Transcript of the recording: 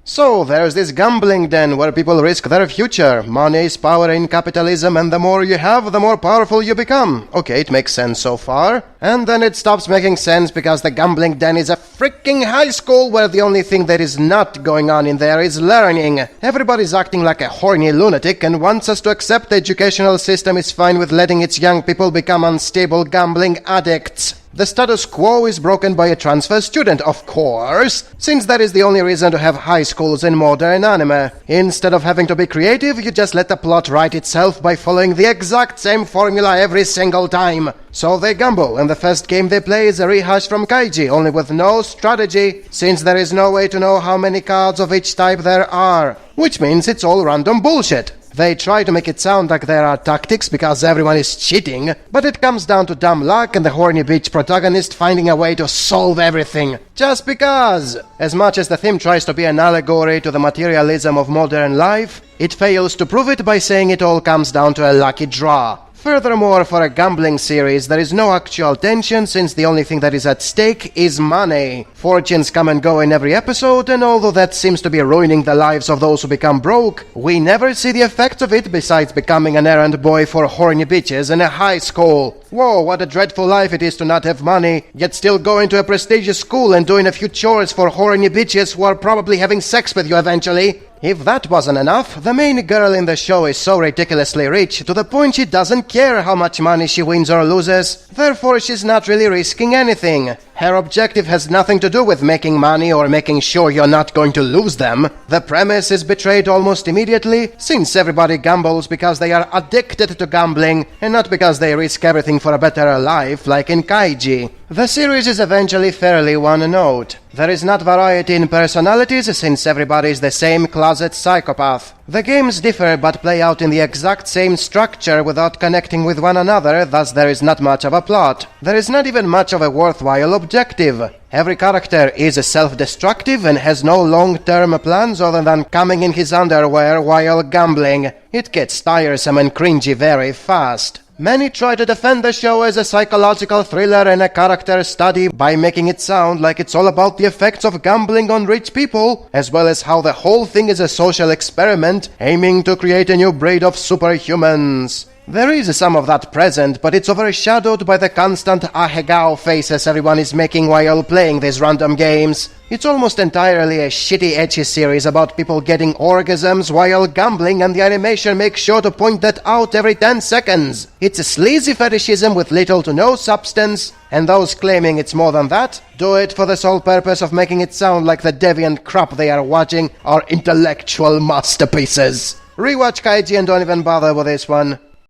So, there's this gambling den where people risk their future. Money is power in capitalism, and the more you have, the more powerful you become. Okay, it makes sense so far. And then it stops making sense because the gambling den is a freaking high school where the only thing that is not going on in there is learning. Everybody's acting like a horny lunatic and wants us to accept the educational system is fine with letting its young people become unstable gambling addicts. The status quo is broken by a transfer student, of course, since that is the only reason to have high schools in modern anime. Instead of having to be creative, you just let the plot write itself by following the exact same formula every single time. So they gamble, and the first game they play is a rehash from Kaiji, only with no strategy, since there is no way to know how many cards of each type there are. Which means it's all random bullshit. They try to make it sound like there are tactics because everyone is cheating, but it comes down to dumb luck and the horny bitch protagonist finding a way to solve everything. Just because! As much as the theme tries to be an allegory to the materialism of modern life, it fails to prove it by saying it all comes down to a lucky draw. Furthermore, for a gambling series, there is no actual tension since the only thing that is at stake is money. Fortunes come and go in every episode, and although that seems to be ruining the lives of those who become broke, we never see the effects of it besides becoming an errand boy for horny bitches in a high school. Whoa, what a dreadful life it is to not have money, yet still going to a prestigious school and doing a few chores for horny bitches who are probably having sex with you eventually. If that wasn't enough, the main girl in the show is so ridiculously rich to the point she doesn't care how much money she wins or loses, therefore she's not really risking anything. Her objective has nothing to do with making money or making sure you're not going to lose them. The premise is betrayed almost immediately, since everybody gambles because they are addicted to gambling, and not because they risk everything for a better life, like in Kaiji. The series is eventually fairly one-note. There is not variety in personalities since everybody is the same closet psychopath. The games differ but play out in the exact same structure without connecting with one another, thus there is not much of a plot. There is not even much of a worthwhile objective. Every character is self-destructive and has no long-term plans other than coming in his underwear while gambling. It gets tiresome and cringy very fast. Many try to defend the show as a psychological thriller and a character study by making it sound like it's all about the effects of gambling on rich people, as well as how the whole thing is a social experiment aiming to create a new breed of superhumans. There is some of that present, but it's overshadowed by the constant ahegao faces everyone is making while playing these random games. It's almost entirely a shitty ecchi series about people getting orgasms while gambling, and the animation makes sure to point that out every 10 seconds. It's a sleazy fetishism with little to no substance, and those claiming it's more than that do it for the sole purpose of making it sound like the deviant crap they are watching are intellectual masterpieces. Rewatch Kaiji and don't even bother with this one.